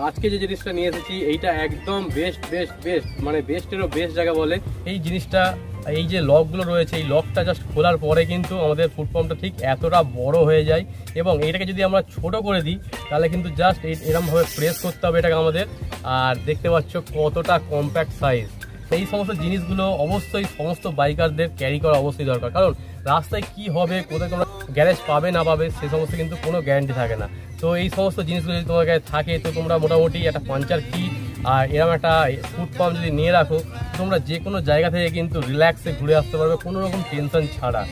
আজকে যে জিনিসটা নিয়ে এসেছি এইটা একদম বেস্ট বেস্ট বেস্ট মানে বেস্টেরও বেস্ট জায়গা বলে। এই জিনিসটা, এই যে লকগুলো রয়েছে, এই লকটা জাস্ট খোলার পরে কিন্তু আমাদের ফুড পাম্পটা ঠিক এতটা বড় হয়ে যায়। এবং এইটাকে যদি আমরা ছোট করে দিই তাহলে কিন্তু জাস্ট এরকমভাবে প্রেস করতে হবে এটাকে আমাদের। আর দেখতে পাচ্ছ কতটা কম্প্যাক্ট সাইজ। সেই সমস্ত জিনিসগুলো অবশ্যই সমস্ত বাইকারদের ক্যারি করা অবশ্যই দরকার, কারণ রাস্তায় কি হবে, কোথায় তোমরা গ্যারেজ পাবে না পাবে সে সমস্ত কিন্তু কোনো গ্যারান্টি থাকে না। তো এই সমস্ত জিনিসগুলো যদি তোমার কাছে থাকে তো তোমরা মোটামুটি একটা পাঞ্চার কিট আর এরকম একটা ফুড পাম্প যদি নিয়ে রাখো, তোমরা যে কোনো জায়গা থেকে কিন্তু রিল্যাক্সে ঘুরে আসতে পারবে কোনো রকম টেনশন ছাড়া।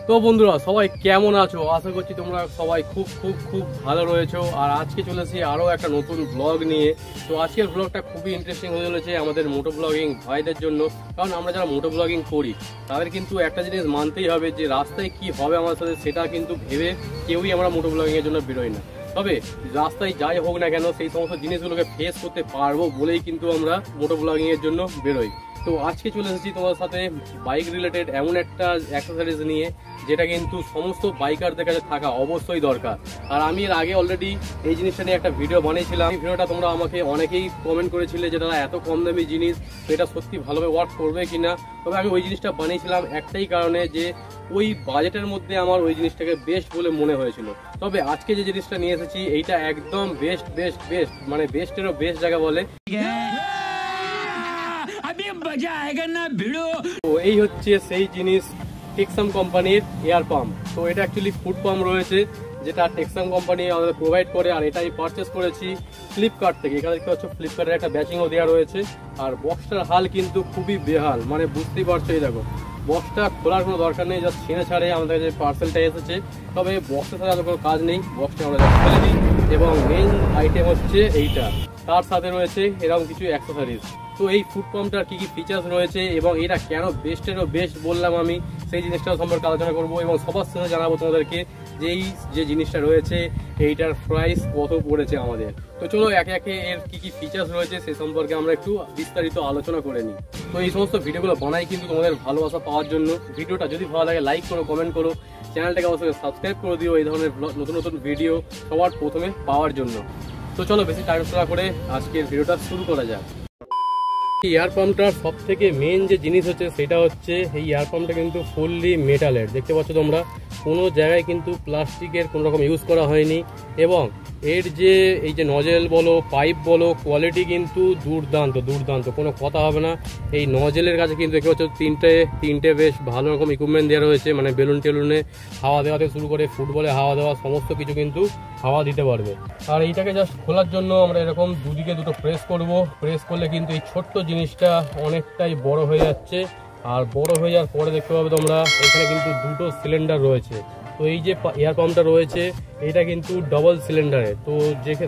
তো বন্ধুরা সবাই কেমন আছো? আশা করছি তোমরা সবাই খুব খুব খুব ভালো রয়েছো। আর আজকে চলেছি আরও একটা নতুন ব্লগ নিয়ে। তো আজকের ব্লগটা খুবই ইন্টারেস্টিং হয়ে চলেছে আমাদের মোটো ব্লগিং ভাইদের জন্য, কারণ আমরা যারা মোটো ব্লগিং করি তাদের কিন্তু একটা জিনিস মানতেই হবে যে রাস্তায় কি হবে আমার সাথে সেটা কিন্তু ভেবে কেউই আমরা মোটো ব্লগিংয়ের জন্য বেরোই না। তবে রাস্তায় যাই হোক না কেন সেই সমস্ত জিনিসগুলোকে ফেস করতে পারবো বলেই কিন্তু আমরা মোটো ব্লগিংয়ের জন্য বেরোই। তো আজকে চলে এসেছি তোমার সাথে বাইক রিলেটেড এমন একটা অ্যাক্সেসরিজ নিয়ে যেটা কিন্তু সমস্ত বাইকারদের কাছে থাকা অবশ্যই দরকার। আর আমি এর আগে অলরেডি এই জিনিসটা নিয়ে একটা ভিডিও বানিয়েছিলাম। এই ভিডিওটা তোমরা আমাকে অনেকেই কমেন্ট করেছিলে যে দাদা এত কম দামি জিনিস তো এটা সত্যি ভালোভাবে ওয়ার্ক করবে কিনা। তবে আমি ওই জিনিসটা বানিয়েছিলাম একটাই কারণে যে ওই বাজেটের মধ্যে আমার ওই জিনিসটাকে বেস্ট বলে মনে হয়েছিল। তবে আজকে যে জিনিসটা নিয়ে এসেছি এইটা একদম বেস্ট বেস্ট বেস্ট মানে বেস্টেরও বেস্ট জায়গা বলে। তো এই হচ্ছে সেই জিনিস, টেক্সাম কোম্পানির এয়ার পাম্প। তো এটা অ্যাকচুয়ালি ফুড পাম্প রয়েছে যেটা টেক্সাম কোম্পানি আমাদের প্রোভাইড করে, আর এটা আমি পারচেস করেছি ফ্লিপকার্ট থেকে। এখানে দেখতে পাচ্ছ ফ্লিপকার্টের একটা ব্যাচিংও দেওয়া রয়েছে। আর বক্সটার হাল কিন্তু খুবই বেহাল, মানে বুঝতেই পারছো। এই দেখো বক্সটা খোলার কোনো দরকার নেই, জাস্ট ছিঁড়ে ছাড়ে আমাদের যে পার্সেলটা এসেছে। তবে বক্সের সাথে কোনো কাজ নেই, বক্সটা আমরা ফেলে দিই। এবং মেইন আইটেম হচ্ছে এইটা, তার সাথে রয়েছে এরকম কিছু অ্যাক্সেসরিজ। তো এই ফুড পাম্পটার কী কী ফিচার্স রয়েছে এবং এটা কেন বেস্টেরও বেস্ট বললাম আমি, সেই জিনিসটাও সম্পর্কে আলোচনা করবো। এবং সবার সাথে জানাবো তোমাদেরকে যে এই যে জিনিসটা রয়েছে এইটার প্রাইস কত পড়েছে আমাদের। তো চলো একে একে এর কী কী ফিচার্স রয়েছে সে সম্পর্কে আমরা একটু বিস্তারিত আলোচনা করে নিই। তো এই সমস্ত ভিডিওগুলো বানাই কিন্তু তোমাদের ভালোবাসা পাওয়ার জন্য। ভিডিওটা যদি ভালো লাগে লাইক করো, কমেন্ট করো, চ্যানেলটাকে অবশ্যই সাবস্ক্রাইব করে দিও এই ধরনের নতুন নতুন ভিডিও সবার প্রথমে পাওয়ার জন্য। তো চলো বেশি টাইম না করে আজকের ভিডিওটা শুরু করা যাক। এয়ার পাম্পটার সব থেকে মেন যে জিনিস হচ্ছে সেটা হচ্ছে এই এয়ার পাম্পটা কিন্তু ফুললি মেটালের। দেখতে পাচ্ছ তোমরা কোনো জায়গায় কিন্তু প্লাস্টিকের কোনো রকম ইউজ করা হয়নি। এবং এর যে এই যে নজেল বলো পাইপ বলো কোয়ালিটি কিন্তু দুর্দান্ত দুর্দান্ত, কোনো কথা হবে না। এই নজেলের কাছে কিন্তু দেখতে পাচ্ছ তিনটে বেশ ভালো রকম ইকুইপমেন্ট দেওয়া রয়েছে, মানে বেলুন টেলুনে হাওয়া দেওয়া থেকে শুরু করে ফুটবলে হাওয়া দেওয়া সমস্ত কিছু কিন্তু হাওয়া দিতে পারবে। আর এইটাকে জাস্ট খোলার জন্য আমরা এরকম দুদিকে দুটো প্রেস করব। প্রেস করলে কিন্তু এই ছোট্ট জিনিসটা অনেকটাই বড় হয়ে যাচ্ছে। আর বড় হয়ে যাওয়ার পরে দেখতে পাবে তোমরা এখানে কিন্তু দুটো সিলিন্ডার রয়েছে। তো এই যে এয়ার পাম্পটা রয়েছে এটা কিন্তু ডবল সিলিন্ডারে। তো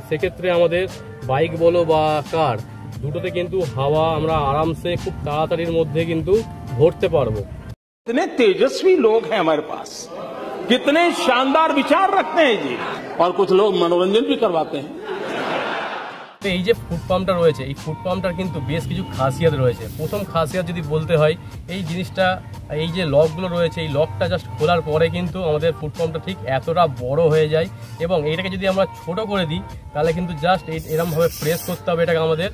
সেক্ষেত্রে আমাদের বাইক বলো বা কার দুটোতে কিন্তু হাওয়া আমরা আরামসে খুব তাড়াতাড়ির মধ্যে কিন্তু ভরতে পারবো। कितने तेजस्वी लोग हैं हमारे पास, कितने शानदार विचार रखते हैं जी, और कुछ लोग मनोरंजन भी करवाते हैं। এই যে ফুড পাম্পটা রয়েছে এই ফুড পাম্পটার কিন্তু বেশ কিছু খাসিয়াত রয়েছে। প্রথম খাসিয়াত যদি বলতে হয় এই জিনিসটা, এই যে লকগুলো রয়েছে এই লকটা জাস্ট খোলার পরে কিন্তু আমাদের ফুড পাম্পটা ঠিক এতটা বড় হয়ে যায়। এবং এইটাকে যদি আমরা ছোট করে দিই তাহলে কিন্তু জাস্ট এরকমভাবে প্রেস করতে হবে এটাকে আমাদের।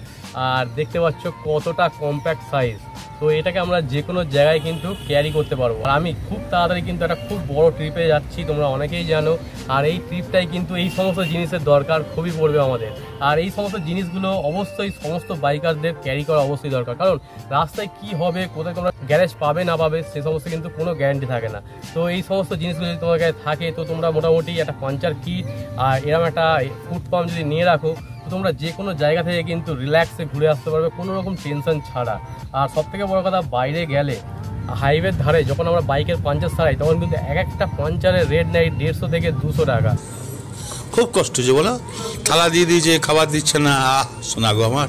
আর দেখতে পাচ্ছ কতটা কম্প্যাক্ট সাইজ। তো এটাকে আমরা যে কোনো জায়গায় কিন্তু ক্যারি করতে পারবো। আর আমি খুব তাড়াতাড়ি কিন্তু একটা খুব বড় ট্রিপে যাচ্ছি, তোমরা অনেকেই জানো। আর এই ট্রিপটাই কিন্তু এই সমস্ত জিনিসের দরকার খুবই পড়বে আমাদের। আর এই সমস্ত জিনিসগুলো অবশ্যই সমস্ত বাইকারদের ক্যারি করা অবশ্যই দরকার, কারণ রাস্তায় কি হবে, কোথায় তোমরা গ্যারেজ পাবে না পাবে সে সমস্ত কিন্তু কোনো গ্যারান্টি থাকে না। তো এই সমস্ত জিনিসগুলো যদি তোমার কাছে থাকে তো তোমরা মোটামুটি একটা পাঞ্চার কিট আর এরকম একটা ফুড পাম্প যদি নিয়ে রাখো তো তোমরা যে কোনো জায়গা থেকে কিন্তু রিল্যাক্সে ঘুরে আসতে পারবে কোনো রকম টেনশন ছাড়া। আর সব থেকে বড় কথা, বাইরে গেলে হাইওয়ের ধারে যখন আমরা বাইকের পাঞ্চার সারাই তখন কিন্তু এক একটা পাঞ্চারের রেট নেয় 150 থেকে 200 টাকা। খুব কষ্ট যে বলো, থালা দিয়ে দিয়েছে খাবার দিচ্ছে না, শোনা গো আমার।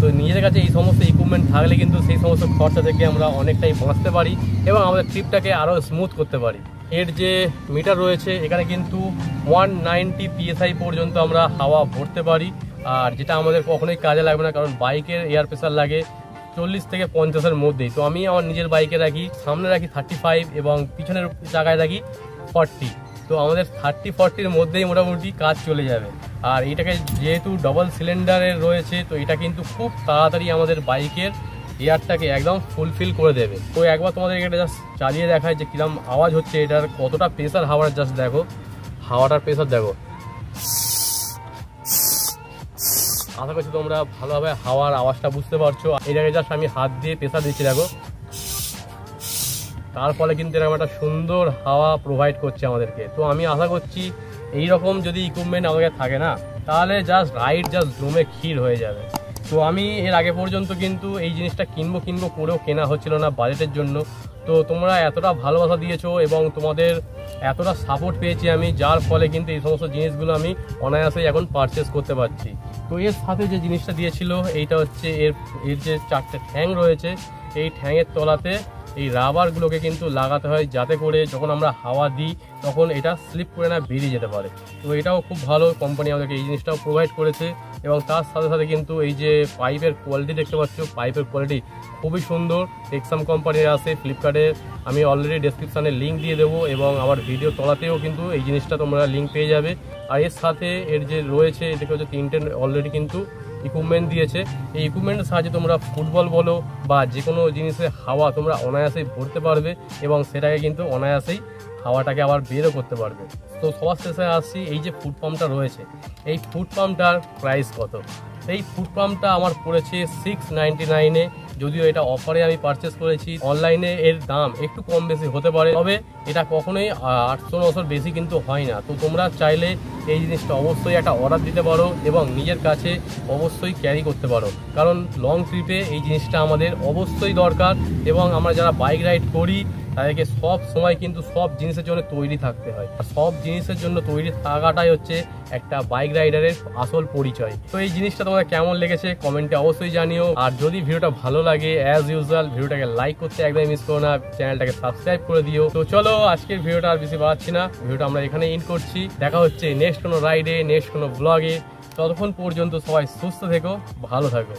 তো নিজেদের কাছে এই সমস্ত ইকুইপমেন্ট থাকলে কিন্তু সেই সমস্ত খরচা থেকে আমরা অনেকটাই বাঁচতে পারি এবং আমাদের ট্রিপটাকে আরও স্মুথ করতে পারি। এর যে মিটার রয়েছে এখানে কিন্তু 190 PSI পর্যন্ত আমরা হাওয়া ভরতে পারি। আর যেটা আমাদের কখনোই কাজে লাগবে না, কারণ বাইকের এয়ার প্রেসার লাগে 40 থেকে 50-এর মধ্যেই। তো আমি আমার নিজের বাইকে রাখি, সামনে রাখি 35 এবং পিছনের জায়গায় রাখি 40। তো আমাদের 30-40-এর মধ্যেই মোটামুটি কাজ চলে যাবে। আর এটাকে যেহেতু ডবল সিলিন্ডারের রয়েছে, তো এটা কিন্তু খুব তাড়াতাড়ি আমাদের বাইকের এয়ারটাকে একদম ফুলফিল করে দেবে। তো একবার তোমাদেরকে এটা জাস্ট চালিয়ে দেখায় যে কিরম আওয়াজ হচ্ছে, এটার কতটা প্রেসার হাওয়ার, জাস্ট দেখো হাওয়াটার প্রেসার দেখো। আশা করছি তোমরা ভালোভাবে হাওয়ার আওয়াজটা বুঝতে পারছো। এটাকে জাস্ট আমি হাত দিয়ে প্রেসার দিচ্ছি দেখো, তার ফলে কিন্তু এরকম একটা সুন্দর হাওয়া প্রোভাইড করছে আমাদেরকে। তো আমি আশা করছি এইরকম যদি ইকুইপমেন্ট আমাদের থাকে না, তাহলে জাস্ট রাইড জাস্ট জমে ক্ষীর হয়ে যাবে। তো আমি এর আগে পর্যন্ত কিন্তু এই জিনিসটা কিনবো করেও কেনা হচ্ছিল না বাজেটের জন্য। তো তোমরা এতটা ভালোবাসা দিয়েছো এবং তোমাদের এতটা সাপোর্ট পেয়েছি আমি, যার ফলে কিন্তু এই সমস্ত জিনিসগুলো আমি অনায়াসেই এখন পারচেস করতে পারছি। তো এর সাথে যে জিনিসটা দিয়েছিল এইটা হচ্ছে এর যে 4টে ঠ্যাং রয়েছে, এই ঠ্যাংয়ের তলাতে এই রাবারগুলোকে কিন্তু লাগাতে হয়, যাতে করে যখন আমরা হাওয়া দিই তখন এটা স্লিপ করে না বেরিয়ে যেতে পারে। তো এটাও খুব ভালো, কোম্পানি আমাদেরকে এই জিনিসটাও প্রোভাইড করেছে। এবং তার সাথে সাথে কিন্তু এই যে পাইপের কোয়ালিটি দেখতে পাচ্ছ, পাইপের কোয়ালিটি খুবই সুন্দর। টেক্সাম কোম্পানির আছে, ফ্লিপকার্টে আমি অলরেডি ডেসক্রিপশানে লিঙ্ক দিয়ে দেবো এবং আমার ভিডিও তলাতেও কিন্তু এই জিনিসটা তোমরা লিঙ্ক পেয়ে যাবে। আর এর সাথে এর যে রয়েছে এটাকে হচ্ছে 3টে অলরেডি কিন্তু ইকুইপমেন্ট দিয়েছে। এই ইকুইপমেন্টের সাহায্যে তোমরা ফুটবল বলো বা যে কোনো জিনিসের হাওয়া তোমরা অনায়াসেই ভরতে পারবে এবং সেটাকে কিন্তু অনায়াসেই হাওয়াটাকে আবার বেরও করতে পারবে। তো সবার শেষে আসছি, এই যে ফুড পাম্পটা রয়েছে, এই ফুড পাম্পটার প্রাইস কত? এই ফুড পাম্পটা আমার পড়েছে 699-এ, যদিও এটা অফারে আমি পারচেস করেছি। অনলাইনে এর দাম একটু কম বেশি হতে পারে, তবে এটা কখনোই 800-900 বেশি কিন্তু হয় না। তো তোমরা চাইলে এই জিনিসটা অবশ্যই একটা অর্ডার দিতে পারো এবং নিজের কাছে অবশ্যই ক্যারি করতে পারো, কারণ লং ট্রিপে এই জিনিসটা আমাদের অবশ্যই দরকার। এবং আমরা যারা বাইক রাইড করি তাদেরকে সব সময় কিন্তু সব জিনিসের জন্য তৈরি থাকতে হয়। সব জিনিসের জন্য তৈরি থাকাটাই হচ্ছে একটা বাইক রাইডারের আসল পরিচয়। তো এই জিনিসটা তোমাদের কেমন লেগেছে কমেন্টে অবশ্যই জানিও। আর যদি ভিডিওটা ভালো লাগে অ্যাজ ইউজুয়াল ভিডিওটাকে লাইক করতে একদমই মিস করো না, চ্যানেলটাকে সাবস্ক্রাইব করে দিও। তো চলো আজকের ভিডিওটা আর বেশি বাড়াচ্ছি না, ভিডিওটা আমরা এখানে এন্ড করছি। দেখা হচ্ছে নেক্সট কোনো রাইডে, নেক্সট কোনো ব্লগে। ততক্ষণ পর্যন্ত সবাই সুস্থ থেকো, ভালো থাকো।